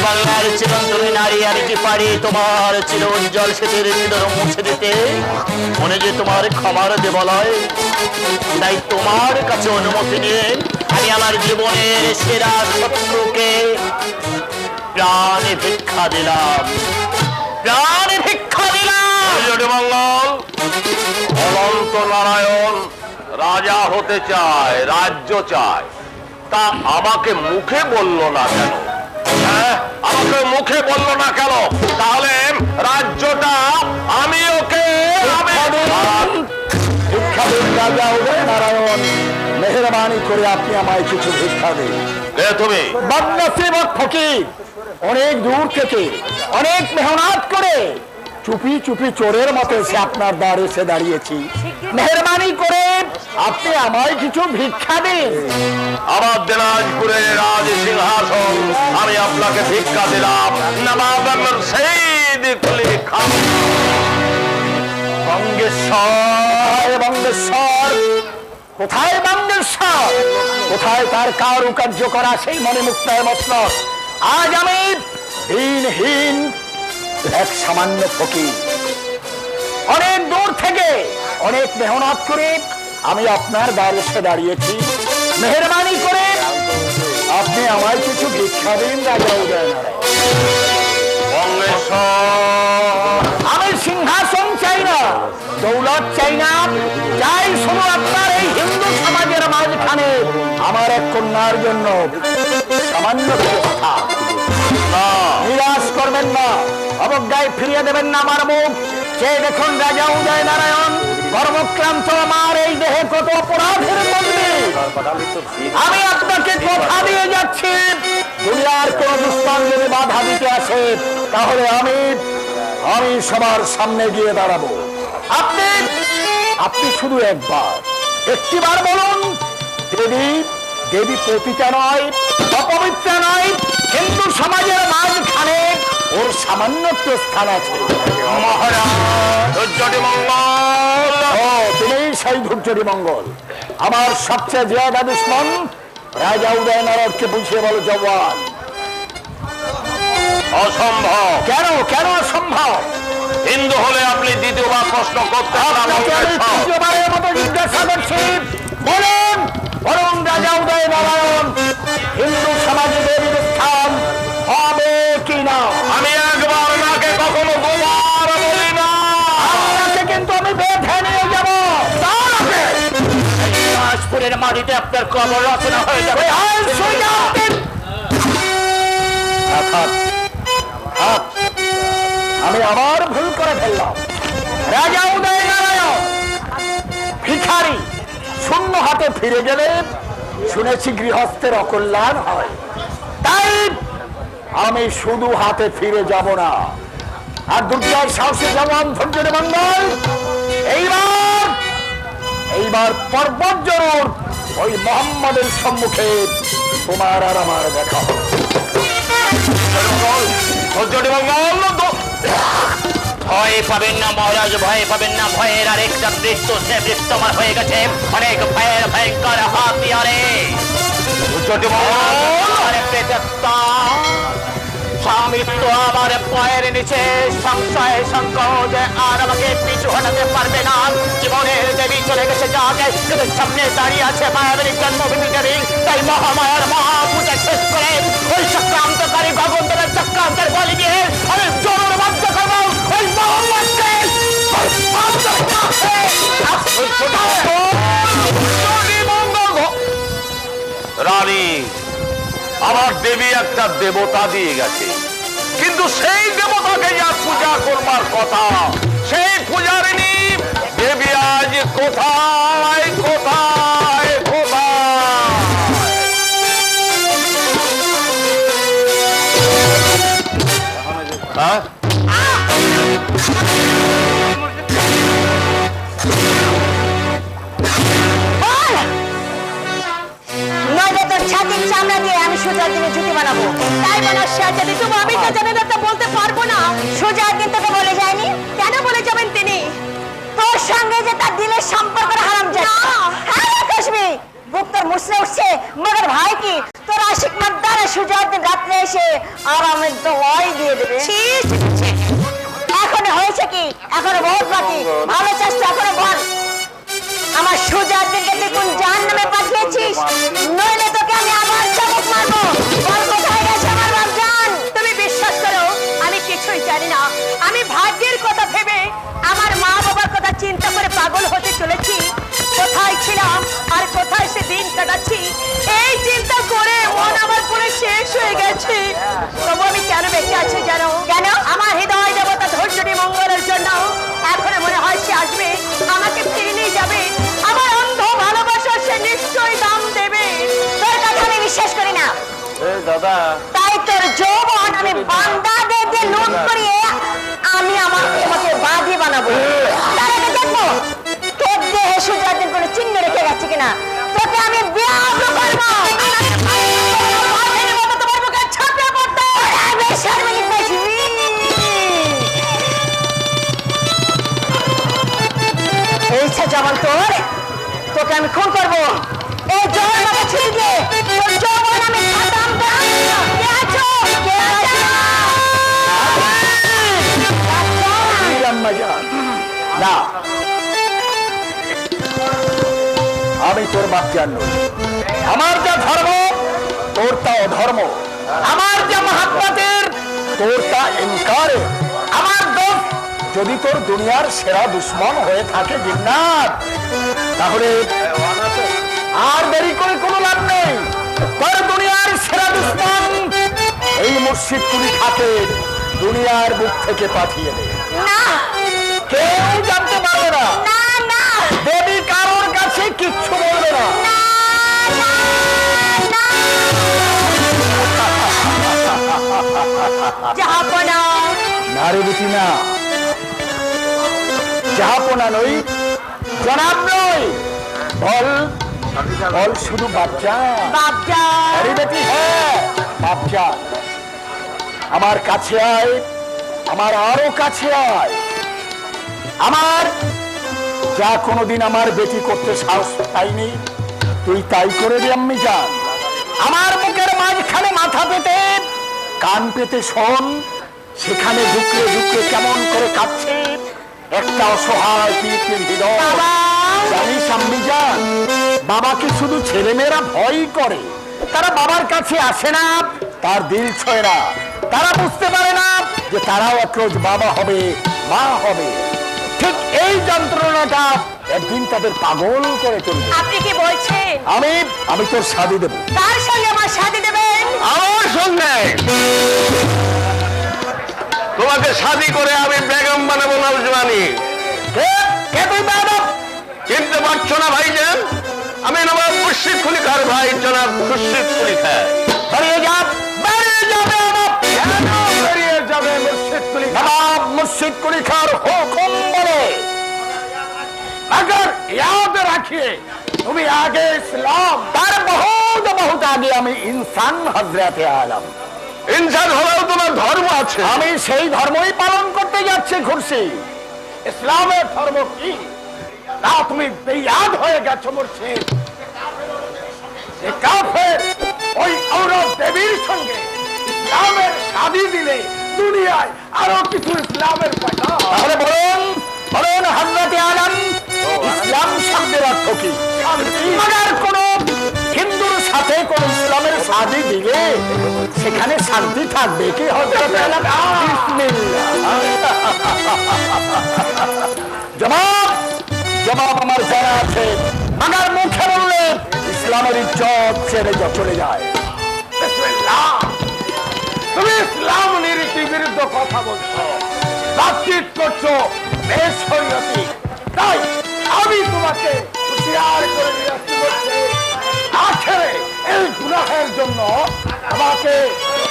বাংলার চিরন্তনী নারী আর কি পারি তোমার চির উজ্জ্বল সেতুর হৃদয় মুছে দিতে, মনে যে তোমার ক্ষমার দেবালয়, তাই তোমার কাছে অনুমতি নিয়ে আমি আমার জীবনের সেরা শত্রুকে প্রাণে ভিক্ষা দিলাম, প্রাণে ভিক্ষা দিলাম। মঙ্গল, অনন্ত নারায়ণ রাজা হতে চায়, রাজ্য চায়, তা আমাকে মুখে বলল না কেন? হ্যাঁ, আমাকে মুখে বলল না কেন? তাহলে রাজ্যটা আমি ওকে ভিক্ষা দিন রাজা উদয় নারায়ণ, মেহরবানি করে আপনি আমায় কিছু ভিক্ষা দিন। কে তুমি? বদনসিব ফকির, অনেক দূর থেকে অনেক মেহনত করে চুপি চুপি চোরের মতো এসে আপনার দ্বারে এসে দাঁড়িয়েছি। মেহরবানি করে আপনি আমায় কিছু ভিক্ষা দিন। আমার দিনাজপুরের রাজ সিংহাসন আমি আপনাকে ভিক্ষা দিলাম। বঙ্গেশ্বর, বঙ্গেশ্বর কোথায়? বঙ্গেশ্বর কোথায়? তার কারুকার্য করা সেই মনে মুক্তায় মসনদ। আজ আমি দিনহীন এক সামান্য ফকির, অনেক দূর থেকে অনেক মেহনত করে আমি আপনার দ্বারে এসে দাঁড়িয়েছি। মেহরবানি করে আপনি আমায় কিছু ভিক্ষা দিন রাজা উদয় নারায়ণ। আমি সিংহাসন চাই না, দৌলত চাই না, চাই শুধু আপনার এই হিন্দু সমাজের মাঝখানে আমার এক কন্যার জন্য সামান্য ব্যবস্থা। নিরাশ করবেন না, অবজ্ঞায় ফিরিয়ে দেবেন না আমার মুখ। সে দেখুন রাজা উদয় নারায়ণ, কর্মক্লান্ত আমার এই দেহে কত অপরাধের মধ্যে আমি আপনাকে কথা দিয়ে যাচ্ছি, দুনিয়ার কোন দুষ্কর্ম যদি বাধা দিতে আসে তাহলে আমি সবার সামনে গিয়ে দাঁড়াবো। আপনি শুধু একটিবার বলুন, দেবী দেবী পতিতা নয়, অপবিত্র নয়, হিন্দু সমাজের মাঝখানে ওর সামান্যত্ব স্থান আছে। তিনি সেই ধৈর্যটি মঙ্গল, আমার সবচেয়ে জিয়াদা দুশ্মন রাজা উদয় নারায়ণকে বুঝিয়ে বলো জওয়ান। অসম্ভব। কেন? কেন অসম্ভব? হিন্দু হলে আপনি দ্বিতীয়বার প্রশ্ন করতে তৃতীয়বারের মতো জিজ্ঞাসা করছি, বলুন বলুন রাজা উদয় নারায়ণ, হিন্দু সমাজে দেবীর স্থান হবে কি না? আমি একবার নাকে কখনো দুবার বলি না। আপনাকে কিন্তু আমি বেঁধে নিয়ে যাবো। দিনাজপুরের মাটিতে আপনার কবর রচনা হয়ে যাবে। আমি আবার ভুল করে ফেললাম। রাজা উদয় নারায়ণ ভিখারি শূন্য হাতে ফিরে গেলে শুনেছি গৃহস্থের অকল্যাণ হয়, তাই আমি শুধু হাতে ফিরে যাব না। আর দুর্গার সাহসে জওয়ান ধৈর্যের মঙ্গল, এইবার পর্বত জরুর ওই মোহাম্মদের সম্মুখে তোমার আর আমার দেখা। ভয় পাবেন না মহারাজ, ভয় পাবেন না। ভয়ের আরেকটা বৃত্ত, সে বৃত্ত আমার হয়ে গেছে অনেক ভয়ের ভয়ঙ্কর হাতিয়ারে। স্বামীত্ব আমার পায়ের নিচে, সংশয় সংকোচ আর আমাকে পিছু হটাতে পারবে না। জীবনের দেবী চলে গেছে যাকে, কিন্তু সামনে দাঁড়িয়ে আছে মায়াবী জন্মভূমি দেবী। তাই মহামায়ার মহাপূজা শেষ করে ওই চক্রান্তকারী ভগবন্তের চক্রান্তের বলি দিয়ে আমি জোর বাধ্য করবো ওই মোহাম্মদকে। রানী, আমার দেবী একটা দেবতা দিয়ে গেছে, কিন্তু সেই দেবতাকে যা পূজা করবার কথা সেই পূজারিনী দেবী আজ কোথায় কোথায় কোথায়? হ্যাঁ, ছাতির চামড়া দিয়ে আমি সুজাউদ্দিনের জুতি বানাবো। তাই বলো শাহজাদি, তবু আমি তো জানি না, তা বলতে পারবো না। সুজাউদ্দিন তোকে বলে যায়নি? কেন বলে যাবেন তিনি? তোর সঙ্গে যে তার দিলের সম্পর্ক হারামজাদা। হ্যাঁ কাশ্মী, বুক তোর মুসলে উঠছে, মগর ভাই কি তোর আশিক মাদ্দার সুজাউদ্দিন রাত্রে এসে আরামের দোয়াই দিয়ে দেবে। এখন হয়েছে কি? এখনো বহুত বাকি। ভালো চেষ্টা করে বল, আমার সুজাউদ্দিনকে তুই কোন জাহান্নামে পাঠিয়েছিস? নইলে তোকে আমি আবার চাবুক মারবো। বল কোথায় গেছে আমার বাপজান? তুমি বিশ্বাস করো, আমি কিছুই জানি না। আমি ভাগ্যের কথা ভেবে, আমার মা বাবার কথা চিন্তা করে পাগল হতে চলেছি। কোথায় ছিলাম আর কোথায় সে দিন কাটাচ্ছি, এই চিন্তা করে মন আমার পুরো শেষ হয়ে গেছে। তবু আমি কেন বেঁচে আছি জানো? কেন? আমার হৃদয় দেবতা ধৈর্যটি মঙ্গলের জন্য এখনো মনে হয় সে আসবে, আমাকে ফিরে নিয়ে যাবে। আমার অন্ধ ভালোবাসা সে নিশ্চয়ই দাম দেবে। তোর কথা আমি বিশ্বাস করি না। দাদা, তাই তোর যৌবন আমি বান্দাদের দিয়ে লুট করিয়ে আমি আমাকে বাদী বানাবো। তার আগে দেখবো তোর দেহে সুজাউদ্দিন কোনো চিহ্ন রেখে গেছে কিনা। তোকে আমি বিয়াহ করবো। তোমার মুখে ছাপিয়ে পড়তে এই ইচ্ছা যেমন তোর, তোকে আমি খুন করবো। এই জোর মাথা ছুটি দিয়ে তোর যৌবন আমি খতম করবো। কে আছো? কে আছো? না, আমি তোর বাপজান নই। আমার যা ধর্ম তোর তা অধর্ম, আমার যা মহাত্মাদের তোর তা ইনকারে। আমার দোষ যদি তোর দুনিয়ার সেরা দুশ্মন হয়ে থাকে জিন্নাত, তাহলে আর দেরি করে কোনো লাভ নেই। তোর দুনিয়ার সেরা দুশ্মন এই মুর্শিদ কুলি খাকে দুনিয়ার বুক থেকে পাঠিয়ে দে। না, কেউ জানতে পারবে না। না, না, দেবী কারোর কাছে কিচ্ছু বলবে না। জাহাপনা। না রে বেটি না, জাহাপনা নই, জনাব নই। বল বল শুধু বাচ্চা। বাপজান। আরে বেটি, হ্যাঁ বাচ্চা। আমার কাছে আয়, আমার আরো কাছে আয়। আমার যা কোনোদিন আমার বেটি করতে সাহস পাইনি, তুই তাই করে দে আম্মি জান। আমার বুকের মাঝখানে মাথা পেতে কান পেতে শোন, সেখানে ঢুকলে ঢুকলে কেমন করে কাঁদছে একটা অসহায় পিতৃর হৃদয়। জানিস আম্মি জান, বাবাকে শুধু ছেলেমেয়েরা ভয় করে। তারা বাবার কাছে আসে না, তার দিল ছয় না। তারা বুঝতে পারে না যে তারাও এক রোজ বাবা হবে, মা হবে। ঠিক এই যন্ত্রণাটা একদিন তাদের পাগল করে তুলবে। আপনি কি বলছেন? আমি তোর শাদি দেব। কার সঙ্গে আমার শাদী দেবেন? আমার সঙ্গে তোমাকে শাদি করে আমি বেগম বানাবো নজওয়ানি। কে তুই বেয়াদব? চিনতে পারছো না ভাইজান? আমি নবাব মুর্শিদ কুলি খার ভাই, জনাব খুরশিদ কুলি খার। বেরিয়ে যা, বেরিয়ে যাবে নবাব। কেন বেরিয়ে যাবে মুর্শিদ কুলি খার? নবাব মুর্শিদ কুলি খার হুকুম বলে। मगर याद रखिए, তুমি আগে ইসলাম, তার বহুত বহুত আগে আমি ইনসান হযরতে আলম। ইনসান হলেও তোমার ধর্ম আছে। আমি সেই ধর্মই পালন করতে যাচ্ছি খুরশিদ। ইসলামের ধর্ম কি তা তুমি বেয়াদ হয়ে গেছো মুর্শিদ। এ কাফের ওই ঔরব দেবীর সঙ্গে ইসলামের শাদী দিলে দুনিয়ায় আরো কিছু ইসলামের পয়সা। তাহলে বলুন বলুন হযরতে আলম, ইসলাম শব্দের অর্থ কি? মগর কোন হিন্দুর সাথে কোন ইসলামের শাদী দিলে সেখানে শান্তি থাকবে কি হযরতে আলম? বিসমিল্লাহ। জবাব জবাব আমার জানা আছে, মগর মুখে বললে ইসলামের ইজ্জত ছেড়ে চলে যায়। বিসমিল্লাহ। তুমি ইসলাম নীতির বিরুদ্ধে কথা বলছো, বাতচিত করছো বেশ শরীয়তি। তাই আমি তোমাকে হুঁশিয়ার করে দিয়ে আসতে বলছি, আখেরে এই গুনাহের জন্য আমাকে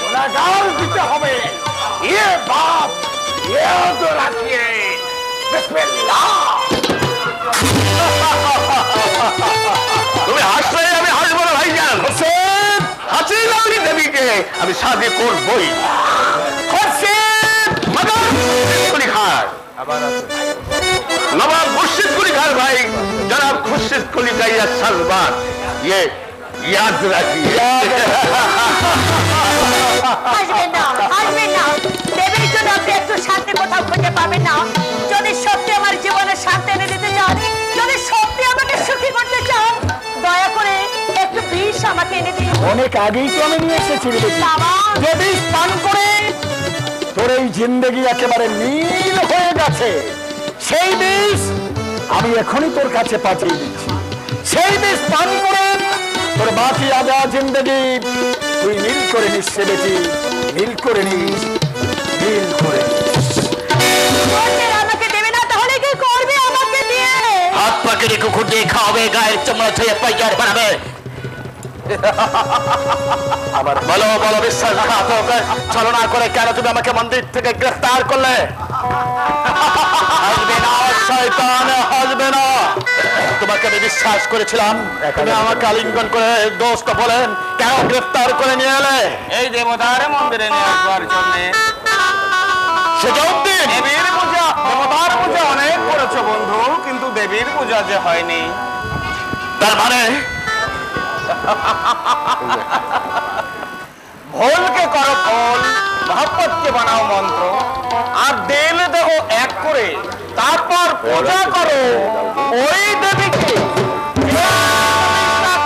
গুনাহগার দিতে হবে। ये बात याद रखिए। बिस्मिल्लाह। তুমি হাসলে আমি হাসবো না ভাইজান। হোসেন হাসি লাগলি দেবে দেবীকে আমি শাদি করবই। নবাব খুরশিদ কুলি খান ভাই, জনাব খুরশিদ কুলি কাইয়া সালমান, ये याद रखिए। আসবেন না, আসবেন না। দেবীর জন্য আপনি একটু শান্তি কোথাও খুঁজে পাবেন না। যদি সত্যি আমার জীবনে শান্তি এনে দিতে চান, যদি সত্যি আমাকে সুখী করতে চান, দয়া করে একটু বিষ আমাকে এনে দিন। অনেক আগেই তো আমি নিয়ে এসেছি রে বেটি। বাবা, যে বিষ পান করে তোর এই জিন্দেগি একেবারে নীল হয়ে গেছে, সেই বিষ আমি এখনই তোর কাছে পাঠিয়ে দিচ্ছি। সেই বিষ পান করে তোর বাকি আদা জিন্দেগি তুই নীল করে নিস রে বেটি, নীল করে নিস, নীল করে নিস। বলছেন আমাকে দেবে না, তাহলে কি করবে আমাকে দিয়ে? হাত পাকে কুকুর দিয়ে খাওয়াবে, গায়ের চামড়া ছুঁয়ে পাইকার বানাবে। আবার বলো বলো বিশ্বাসঘাতক, ছলনা করে কেন তুমি আমাকে মন্দির থেকে গ্রেফতার করলে? হাসবে না শয়তান, হাসবে না। তোমাকে আমি বিশ্বাস করেছিলাম, তুমি আমাকে আলিঙ্গন করে দোস্ত বলেন কেন গ্রেফতার করে নিয়ে এলে? এই দেবতার মন্দিরে নিয়ে আসবার জন্য। সেজউদ্দিন দেবীর পূজা, দেবতার পূজা অনেক করেছো বন্ধু, কিন্তু দেবীর পূজা যে হয়নি। তার মানে ভোলকে করো ভোল, মহব্বতকে বানাও মন্ত্র, আর দিল দেখো এক করে, তারপর পূজা করো ওই দেবীকে।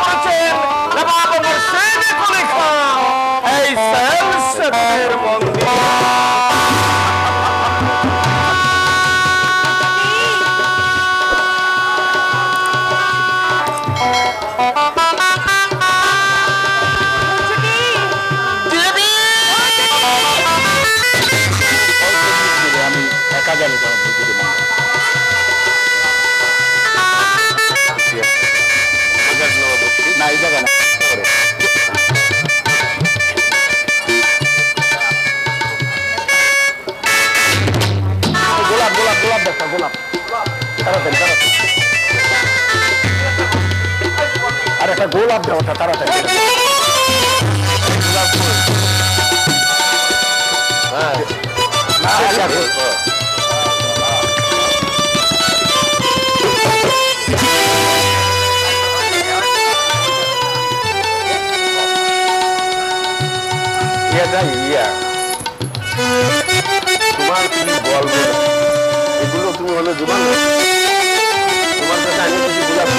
করেছেন নবাব মুর্শিদ কুলি খান এই সেলসের মন্দির। আমি একা জানি তোমার বুঝতে না, এই জায়গা না। গোলাপ গোলাপ গোলাপ দেখো, গোলাপ তাড়াতাড়ি তাড়াতাড়ি। আর একটা গোলাপ দেওয়া তাড়াতাড়ি। তোমার কি বলবো, এগুলো তুমি হলে জুবান, তোমার কাছে আমি কিছু গোলাপ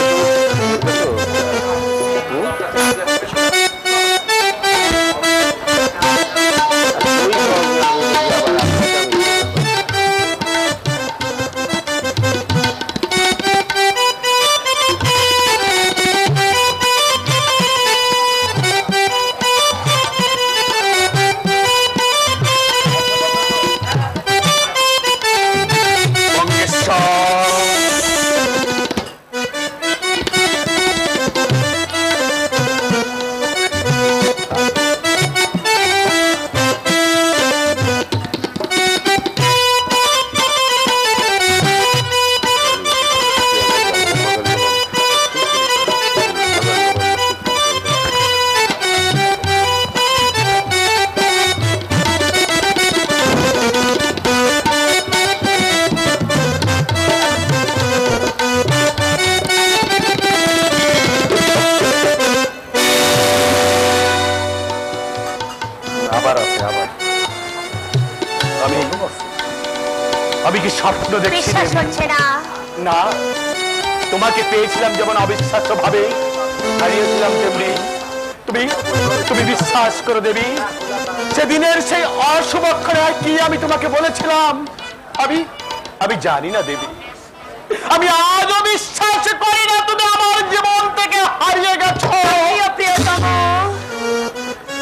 আমি কি স্বপ্ন দেখছি? বিশ্বাস হচ্ছে না। না, তোমাকে পেয়েছিলাম যেমন অবিশ্বাস্য ভাবে, হারিয়েছিলাম তেমনি। তুমি তুমি বিশ্বাস করো দেবী, সেদিনের সেই অশুভ অক্ষরে কি আমি তোমাকে বলেছিলাম আমি আমি জানি না দেবী। আমি আজও বিশ্বাস করি না তুমি আমার জীবন থেকে হারিয়ে গেছো। প্রিয়তম,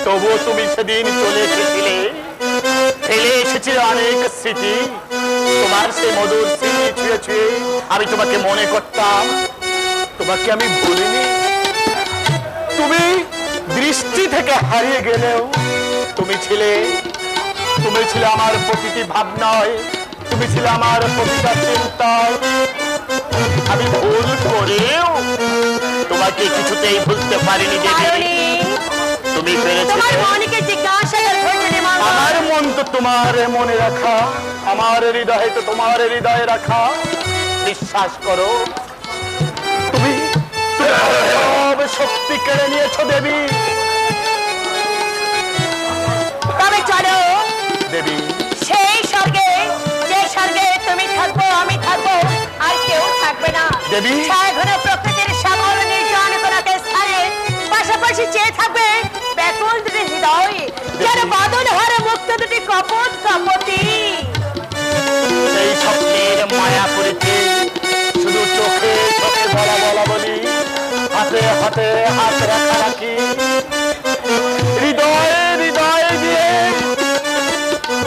তবুও তুমি সেদিন চলে এসেছিলে, ফেলে এসেছিল অনেক স্মৃতি। তোমার সেই মধুর স্মৃতি ছুঁয়ে ছুঁয়ে আমি তোমাকে মনে করতাম। তোমাকে আমি ভুলিনি। তুমি দৃষ্টি থেকে হারিয়ে গেলেও তুমি ছিলে আমার প্রতিটি ভাবনায়, তুমি ছিলে আমার প্রতিটা চিন্তায়। আমি ভুল করেও তোমাকে কিছুতেই ভুলতে পারিনি দেবী। কারণে তুমি পেরেছিলে তোমার মনকে তোমার মনে রাখা, আমার হৃদয়ে তো তোমার হৃদয়ে রাখা। বিশ্বাস করো, তুমি সব শক্তি কেড়ে নিয়েছো দেবী। তবে চলো দেবী, সেই স্বর্গে, যে স্বর্গে তুমি থাকবো, আমি থাকবো, আর কেউ থাকবে না। দেবী। ছায়াঘন প্রকৃতির শ্যামল নির্জন কোনাকে স্থানে পাশাপাশি চেয়ে থাকবে ব্যাকুল দুটি হৃদয়, যেন বাদল হারে মুক্ত দুটি কপট কপটি। সেই স্বপ্নের মায়া করেছে, শুধু চোখে চোখে বলা বলা বলি, হাতে হাতে হাত রাখা রাখি, হৃদয়ে হৃদয়ে দিয়ে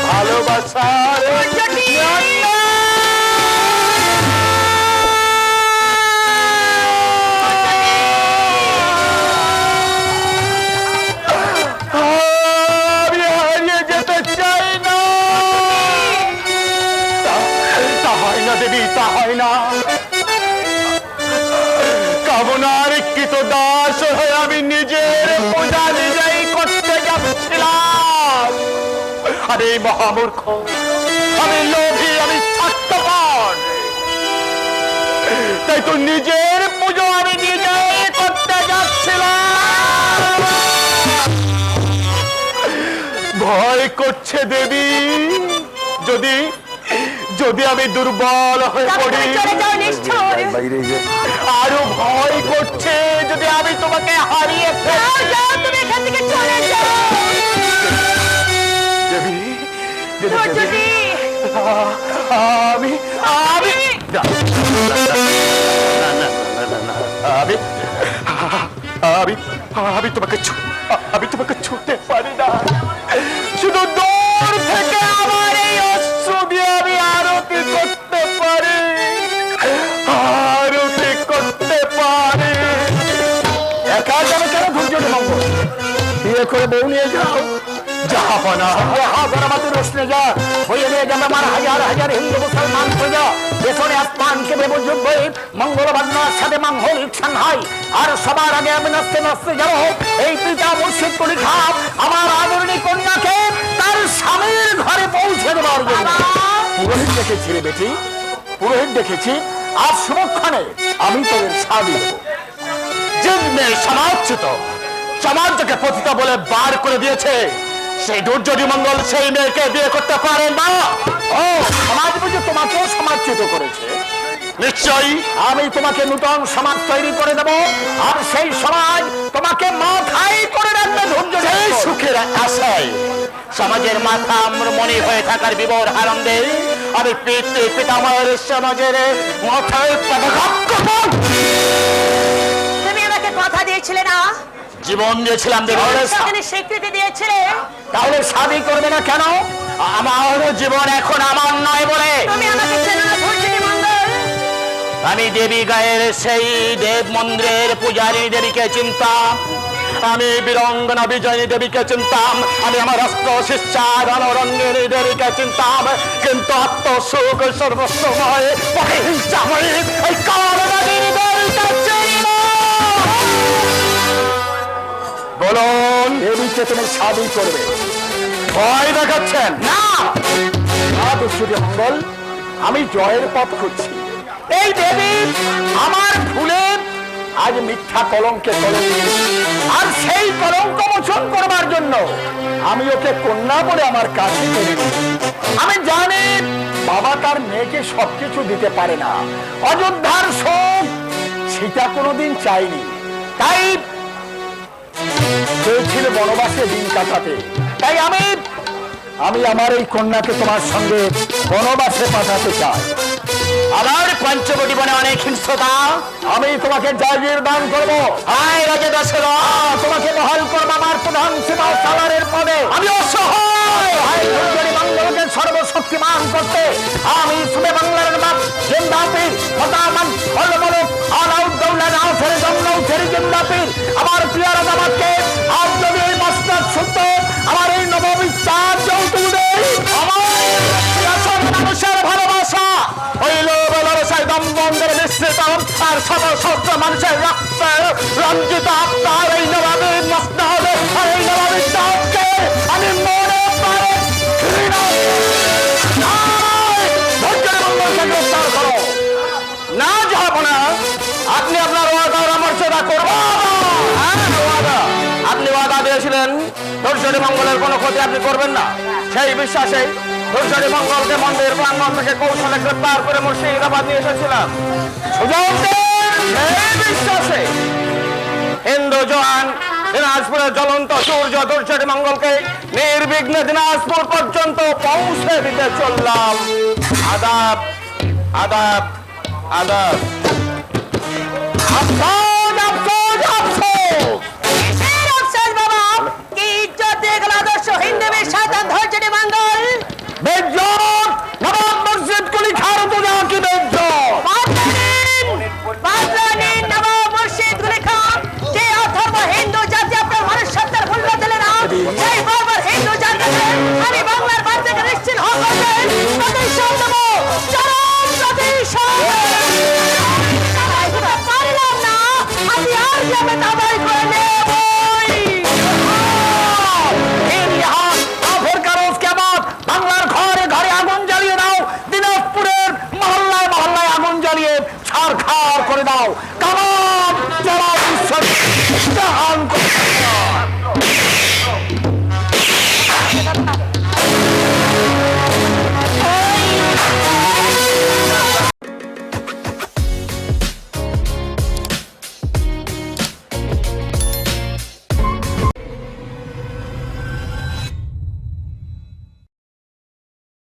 ভালোবাসার আমি হারিয়ে যেতে চাই না। তা হয় না দেবী, তা হয় না। কামনার কৃত দাস হয়ে আমি নিজের পূজা নিজেই করতে যাচ্ছিলাম। আরে মহামূর্খ, আমি লোভী, আমি স্বার্থপর, তাই তো নিজের পুজো আমি নিজেই করতে যাচ্ছিলাম। ভয় করছে দেবী, যদি যদি আমি দুর্বল হয়ে পড়ি। চলে যাও নিষ্ঠুর। আরো ভয় করছে যদি আমি তোমাকে হারিয়ে যাও, যাও, তুমি এখান থেকে চলে যাও। দেবী, দুর্যোধী, আমি আমি আমি আমি আমি তোমাকে আমি তোমাকে ছুঁতে পারি না। শুধু দূর থেকে আমার এই অস্ত্র দিয়ে আমি আরতি করতে পারি, আরতি করতে পারি। একা যাবে কেন? ধৈর্য মঙ্গল বিয়ে করে বউ নিয়ে যাও। জাহাপনা হাজার আমাদের রোশনে যা হয়ে নিয়ে যাবে আমার হাজার হাজার হিন্দু মুসলমান প্রজা। পেছনে আসমানকে বেবযুগ বই মঙ্গল বাজনার সাথে মাঙ্গলিক সাংহাই। আর সবার আগে আমি নাচতে নাচতে যাবো এই পিতা মুর্শিদ কুলি খাপ আমার আদরণী কন্যাকে তার স্বামীর ঘরে পৌঁছে দেওয়ার জন্য। পুরোহিত দেখেছি রে বেটি, পুরোহিত দেখেছি। আজ সুমক্ষণে আমি তোদের শাদি দেবো। যে মেয়ে সমাজচ্যুত, সমাজকে পতিতা বলে বার করে দিয়েছে, সেই দুর্যোধী মঙ্গল সেই মেয়েকে বিয়ে করতে পারে না। ও সমাজ বুঝে তোমাকেও সমাজচ্যুত করেছে। নিশ্চয়ই আমি তোমাকে নূতন সমাজ তৈরি করে দেব, আর সেই সমাজ তোমাকে মাথায় করে রাখবে। ধৈর্য সেই সুখের আশায় সমাজের মাথা মনে হয়ে থাকার বিবর আনন্দে আমি পিতামহের সমাজের মাথায় পদাঘাত করব। তুমি আমাকে কথা দিয়েছিলে না? জীবন দিয়েছিলাম দেবী। সেদিন স্বীকৃতি দিয়েছিলে, তাহলে শাদি করবে না কেন? আমার জীবন এখন আমার নয় বলে। তুমি আমাকে চেনো না ধৈর্যী মঙ্গল? আমি দেবী গায়ের সেই দেব মন্দিরের পূজারী দেবীকে চিনতাম, আমি বীরঙ্গনা বিজয়ী দেবীকে চিনতাম, আমি আমার অস্ত্র শিষ্যা রণরঙ্গের দেবীকে চিনতাম, কিন্তু আত্মসুখ সর্বস্বময় হিংসাময়ী এই কালবাদীর দেবীকে চিনি না। বলুন দেবীকে তুমি শাদি করবে? ভয় দেখাচ্ছেন না? দুর্যোধী মঙ্গল, আমি জয়ের পথ খুঁজছি। এই দেবী আমার ভুলে আজ মিথ্যা কলঙ্কে কলঙ্ক, আর সেই কলঙ্ক মোচন করবার জন্য আমি ওকে কন্যা বলে আমার কাছে টেনে নিই। আমি জানি বাবা তার মেয়েকে সবকিছু দিতে পারে না, অযোধ্যার শোক সেটা কোনোদিন চাইনি, তাই চেয়েছিল বনবাসে দিন কাটাতে। তাই আমি আমার এই কন্যাকে তোমার সঙ্গে বনবাসে পাঠাতে চাই। আমার পঞ্চবটি বনে অনেক হিংসতা, আমি তোমাকে জাগির দান করবো। তোমাকে বহাল করবো আমার প্রধান সেবা সালারের পদে। আমি অসহায় মঙ্গলকে সর্বশক্তিমান করতে আমি সুবে বাংলার বাপ জিন্দাপির হতামান অলমলক আলাউদ্দৌলা নাও ছেড়ে জমনাও ছেড়ে জিন্দাপির আমার প্রিয় রাজাবাদকে আজ যদি এই মাস্টার সত্য আমার এই নববিচার যৌতুক দেয়, আমার মানুষের ভালোবাসা হইল ভালোবাসায় দমবন্ধের মিশ্রিত আর শত শত মানুষের রক্ত রঞ্জিত আপনার এই নবাবের নষ্ট হবে। আর এই নবাবের আমি মনে পারে ঘৃণা ধৈর্যটি মঙ্গলের কোনো ক্ষতি আপনি করবেন না, সেই বিশ্বাসে ধৈর্যটি মঙ্গলকে মন্দির প্রাঙ্গণ থেকে কৌশলে গ্রেপ্তার করে মুর্শিদাবাদ নিয়ে এসেছিলাম। সুযোগ দেন, সেই বিশ্বাসে হিন্দু জওয়ান দিনাজপুরের জ্বলন্ত সূর্য ধৈর্যটি মঙ্গলকে নির্বিঘ্নে দিনাজপুর পর্যন্ত পৌঁছে দিতে চললাম। আদাব আদাব আদাব। আফসোস আফসোস আফসোস। কিসের আফসোস বাবা? কি ইজ্জত দিয়ে গেল আদর্শ হিন্দু বীর শয়তান ধৈর্যটি মঙ্গল? বেজ্জত নবাব মসজিদ কুলি খার পূজা কি বেজ্জত। বাদলানিন নবাব মুর্শিদ কুলি খান, যে অথর্ব হিন্দু জাতি আপনার মনুষ্যত্বের মূল্য দিলে না, সেই বারবার হিন্দু জাতিকে আমি বাংলার বাদ থেকে নিশ্চিত হওয়া করবেন প্রতিশোধ দেব, চরম প্রতিশোধ। পারলাম না, আমি আর যাবে তাদের করে নেবই। বাংলার ঘরে ঘরে আগুন জ্বালিয়ে দাও, দিনাজপুরের মহল্লায় মহল্লায় আগুন জ্বালিয়ে ছাড়খাড় করে দাও।